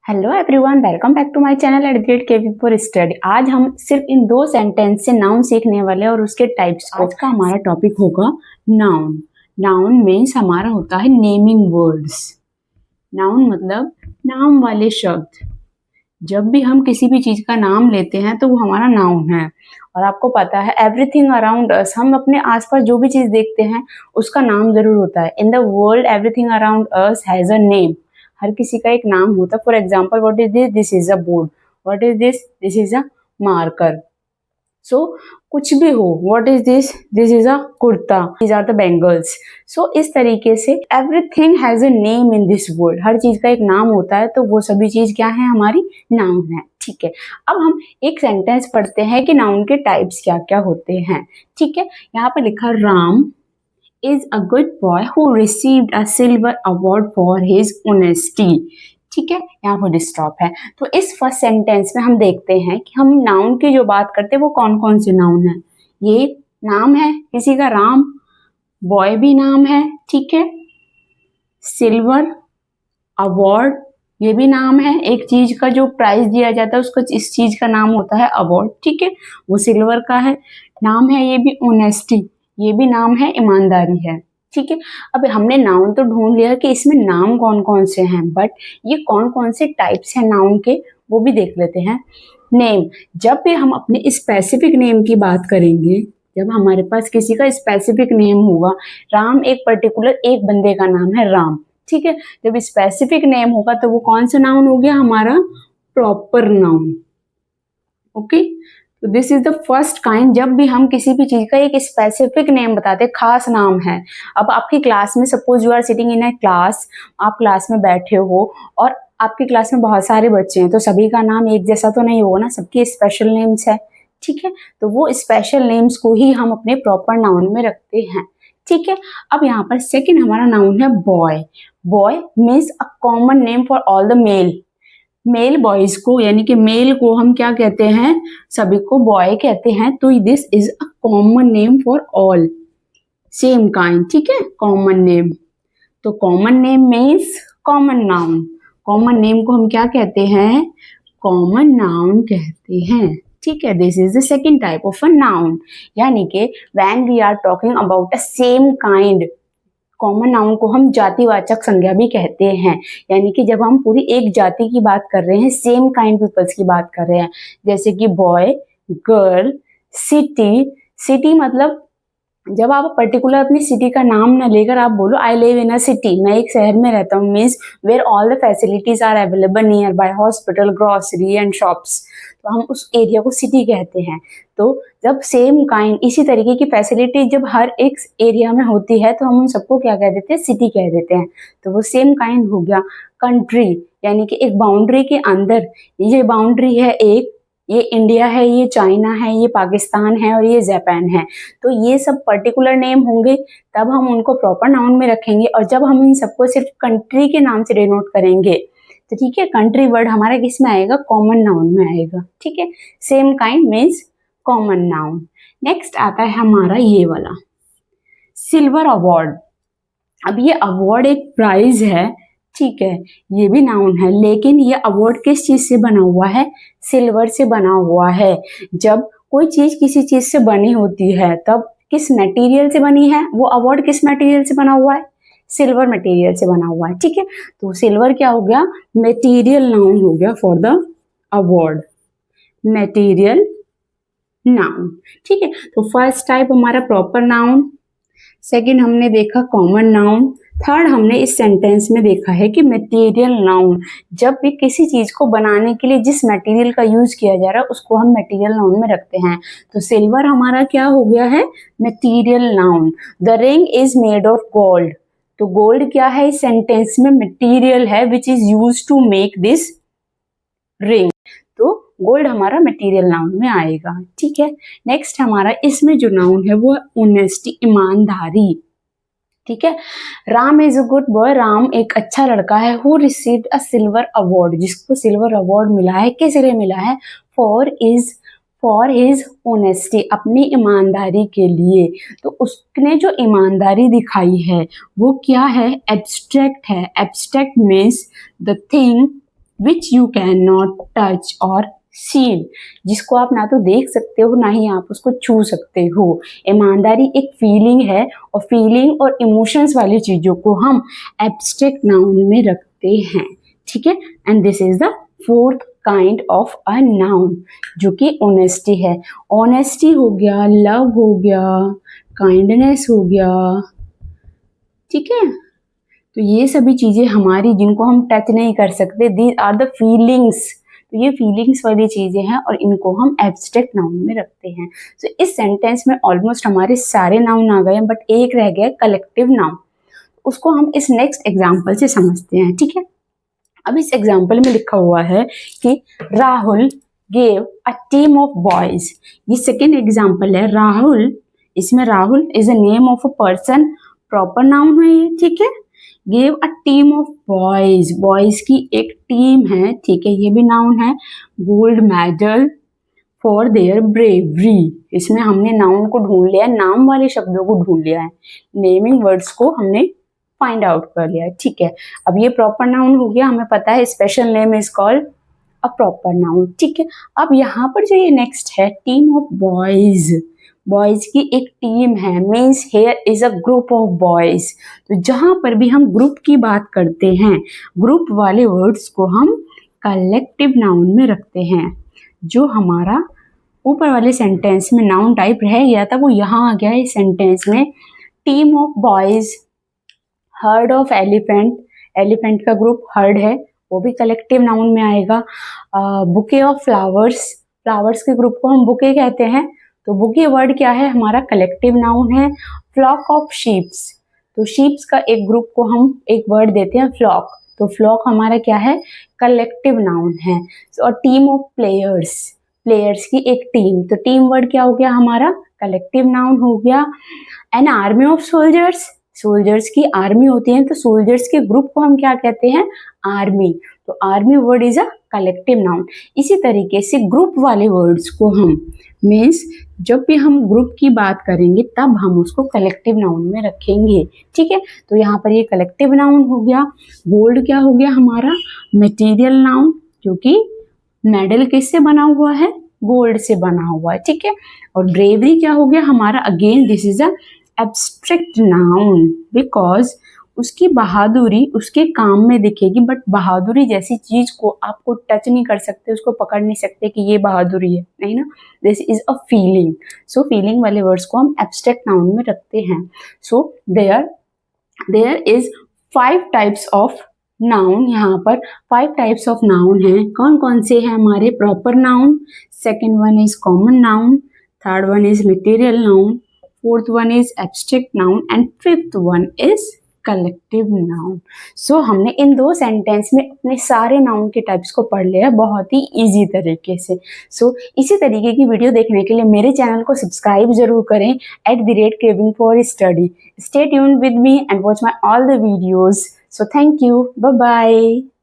Hello everyone, welcome back to my channel educate KV for study. आज हम सिर्फ इन 2 sentence से नाउन सीखने वाले हैं और उसके टाइप्स को। आज का हमारा टॉपिक होगा नाउन। नाउन मीन्स हमारा होता है नेमिंग वर्ड्स। नाउन मतलब नाम वाले शब्द। जब भी हम किसी भी चीज का नाम लेते हैं तो वो हमारा नाउन है। और आपको पता है एवरीथिंग अराउंड अस, हम अपने आसपास जो भी चीज देखते हैं उसका नाम जरूर होता है। In the world everything around us has a name. हर किसी का एक नाम होता है। For example, what is this? This is a board. What is this? This is a marker. So कुछ भी हो, what is this? This is a kurta. These are the bangles. So इस तरीके से everything has a name in this world. हर चीज का एक नाम होता है, तो वो सभी चीज क्या है? हमारी नाउन है। ठीक है, अब हम एक सेंटेंस पढ़ते हैं कि नाउन के टाइप्स क्या क्या होते हैं। ठीक है, यहाँ पे लिखा Ram is a good boy who received a silver award for his honesty। ठीक है, यहाँ पर स्टॉप है। तो इस फर्स्ट सेंटेंस में हम देखते हैं कि हम नाउन की जो बात करते हैं वो कौन कौन से नाउन है। ये नाम है किसी का, राम। बॉय भी नाम है, ठीक है। सिल्वर अवार्ड, ये भी नाम है। एक चीज का जो प्राइज दिया जाता है उसको इस चीज का नाम होता है अवार्ड, ठीक है। वो सिल्वर का है, नाम है। ये भी ऑनेस्टी, ये भी नाम है, ईमानदारी है, ठीक है। अब हमने नाउन तो ढूंढ लिया कि इसमें नाम कौन कौन से हैं, बट ये कौन कौन से टाइप्स हैं नाउन के वो भी देख लेते हैं। नेम, जब भी हम अपने स्पेसिफिक नेम की बात करेंगे, जब हमारे पास किसी का स्पेसिफिक नेम होगा, राम एक पर्टिकुलर एक बंदे का नाम है राम, ठीक है। जब स्पेसिफिक नेम होगा तो वो कौन सा नाउन हो गया? हमारा प्रॉपर नाउन। ओके, तो this is the first kind. जब भी हम किसी भी चीज का एक स्पेसिफिक नेम बताते हैं, खास नाम है। अब आपकी क्लास में, suppose you are sitting in a class, आप क्लास में बैठे हो और आपकी क्लास में बहुत सारे बच्चे हैं, तो सभी का नाम एक जैसा तो नहीं होगा ना, सबके स्पेशल नेम्स है, ठीक है। तो वो स्पेशल नेम्स को ही हम अपने प्रॉपर नाउन में रखते हैं, ठीक है। अब यहाँ पर सेकंड हमारा नाउन है boy. Boy means a common name for all the male boys को, यानी कि मेल को हम क्या कहते हैं? सभी को बॉय कहते हैं। तो this is a common name for all same kind, ठीक है। कॉमन नेम, तो common name means common noun. Common name को हम क्या कहते हैं? कॉमन नाउन कहते हैं, ठीक है। This is the second type of a noun, यानी कि when we are talking about a same kind, common noun को हम जातिवाचक संज्ञा भी कहते हैं। यानी कि जब हम पूरी एक जाति की बात कर रहे हैं, सेम काइंड पीपल्स की बात कर रहे हैं, जैसे कि बॉय, गर्ल, सिटी। सिटी मतलब जब आप पर्टिकुलर अपनी सिटी का नाम ना लेकर आप बोलो I live in a city, मैं एक शहर में रहता हूँ, means where all the facilities are available near by hospital, grocery and shops, तो हम उस एरिया को सिटी कहते हैं। तो जब सेम काइंड इसी तरीके की फैसिलिटी जब हर एक एरिया में होती है तो हम उन सबको क्या कह देते हैं? सिटी कह देते हैं। तो वो सेम काइंड हो गया। कंट्री, यानी कि एक बाउंड्री के अंदर, ये बाउंड्री है एक, ये इंडिया है, ये चाइना है, ये पाकिस्तान है और ये जापान है। तो ये सब पर्टिकुलर नेम होंगे, तब हम उनको प्रॉपर नाउन में रखेंगे। और जब हम इन सबको सिर्फ कंट्री के नाम से डिनोट करेंगे तो ठीक है, कंट्री वर्ड हमारा किस में आएगा? कॉमन नाउन में आएगा, ठीक है। Same kind means common noun. Next आता है हमारा ये वाला सिल्वर अवार्ड। अब ये अवार्ड एक प्राइज है, ठीक है, ये भी नाउन है, लेकिन ये अवार्ड किस चीज से बना हुआ है? सिल्वर से बना हुआ है। जब कोई चीज किसी चीज से बनी होती है तब किस मटेरियल से बनी है? वो अवार्ड किस मटेरियल से बना हुआ है? सिल्वर मटेरियल से बना हुआ है, ठीक है। तो सिल्वर क्या हो गया? मटेरियल नाउन हो गया for the award, material noun, ठीक है। तो फर्स्ट टाइप हमारा प्रॉपर नाउन, सेकंड हमने देखा कॉमन नाउन, थर्ड हमने इस सेंटेंस में देखा है कि मटेरियल नाउन। जब भी किसी चीज को बनाने के लिए जिस मटेरियल का यूज किया जा रहा है उसको हम मटेरियल नाउन में रखते हैं। तो सिल्वर हमारा क्या हो गया है? Material noun. The ring is made of gold, तो गोल्ड क्या है इस सेंटेंस में? मटेरियल है which is use to make this ring. तो गोल्ड हमारा मटेरियल नाउन में आएगा, ठीक है। नेक्स्ट हमारा इसमें जो नाउन है वो ऑनेस्टी, ईमानदारी, ठीक है। Ram is a good boy, Ram एक अच्छा लड़का है। Who received a silver award, जिसको सिल्वर अवार्ड मिला है, किस लिए मिला है? फॉर हिज ऑनेस्टी, अपनी ईमानदारी के लिए। तो उसने जो ईमानदारी दिखाई है वो क्या है? एब्स्ट्रैक्ट है। Abstract means the thing which you can not touch और सीन, जिसको आप ना तो देख सकते हो ना ही आप उसको छू सकते हो। ईमानदारी एक फीलिंग है और फीलिंग और इमोशंस वाली चीजों को हम एब्स्ट्रैक्ट नाउन में रखते हैं, ठीक है। And this is the fourth kind of a noun, जो कि ऑनेस्टी है। ऑनेस्टी हो गया, लव हो गया, काइंडनेस हो गया, ठीक है। तो ये सभी चीजें हमारी जिनको हम टच नहीं कर सकते, दीज आर द फीलिंग्स। तो ये फीलिंग्स वाली चीजें हैं और इनको हम एब्स्ट्रैक्ट नाउन में रखते हैं। तो इस सेंटेंस में ऑलमोस्ट हमारे सारे नाउन आ गए, बट एक रह गया कलेक्टिव नाउन। उसको हम इस नेक्स्ट एग्जाम्पल से समझते हैं, ठीक है। अब इस एग्जाम्पल में लिखा हुआ है कि Rahul gave a team of boys. ये सेकेंड एग्जाम्पल है। राहुल, इसमें Rahul is a name of a person, proper noun है ये, ठीक है। Gave a team of boys, boys की एक टीम है, ठीक है, ये भी नाउन है। Gold medal for their bravery, इसमें हमने नाउन को ढूंढ लिया, नाम वाले शब्दों को ढूंढ लिया है, नेमिंग वर्ड्स को हमने फाइंड आउट कर लिया है, ठीक है। अब ये प्रॉपर नाउन हो गया, हमें पता है special name is called a proper noun, ठीक है। अब यहाँ पर जो ये नेक्स्ट है टीम ऑफ बॉयज, बॉयज की एक टीम है, means here is a group of boys. तो जहां पर भी हम ग्रुप की बात करते हैं, ग्रुप वाले वर्ड्स को हम कलेक्टिव नाउन में रखते हैं। जो हमारा ऊपर वाले सेंटेंस में नाउन टाइप रह गया था वो यहाँ आ गया है इस सेंटेंस में। Team of boys, heard of elephant, elephant का ग्रुप हर्ड है, वो भी कलेक्टिव नाउन में आएगा। बुके ऑफ फ्लावर्स, फ्लावर्स के ग्रुप को हम बुके कहते हैं, तो बुके वर्ड क्या है, हमारा कलेक्टिव नाउन है। फ्लॉक ऑफ शीप्स, तो शीप्स का एक ग्रुप को हम एक वर्ड देते हैं फ्लॉक, तो फ्लॉक हमारा क्या है, कलेक्टिव नाउन है। और टीम ऑफ प्लेयर्स, प्लेयर्स की एक टीम, तो टीम वर्ड क्या हो गया हमारा, कलेक्टिव नाउन हो गया। An army of soldiers, soldiers की आर्मी होती है, तो सोल्जर्स के ग्रुप को हम क्या कहते हैं, आर्मी, तो army word is a collective noun. इसी तरीके से ग्रुप वाले वर्ड्स को हम, मीन्स जब भी हम ग्रुप की बात करेंगे तब हम उसको कलेक्टिव नाउन में रखेंगे, ठीक है। तो यहाँ पर ये कलेक्टिव नाउन हो गया। गोल्ड क्या हो गया हमारा, मटेरियल नाउन, क्योंकि मेडल किससे बना हुआ है, गोल्ड से बना हुआ है, ठीक है। और ब्रेवरी क्या हो गया हमारा, again this is a abstract noun, because उसकी बहादुरी उसके काम में दिखेगी, बट बहादुरी जैसी चीज को आपको टच नहीं कर सकते, उसको पकड़ नहीं सकते कि ये बहादुरी है, नहीं ना। This is a feeling, so feeling वाले वर्ड्स को हम एब्स्ट्रैक्ट नाउन में रखते हैं। So there is 5 types of noun, यहाँ पर 5 टाइप्स ऑफ नाउन हैं। कौन कौन से हैं हमारे, proper noun, second one is common noun, third one is material noun, fourth one is abstract noun and fifth one is collective noun. So हमने इन 2 सेंटेंस में अपने सारे नाउन के टाइप्स को पढ़ लिया बहुत ही इजी तरीके से। सो इसी तरीके की वीडियो देखने के लिए मेरे चैनल को सब्सक्राइब जरूर करें @craving for study। Stay tuned with me and watch my all the videos. So thank you. Bye bye.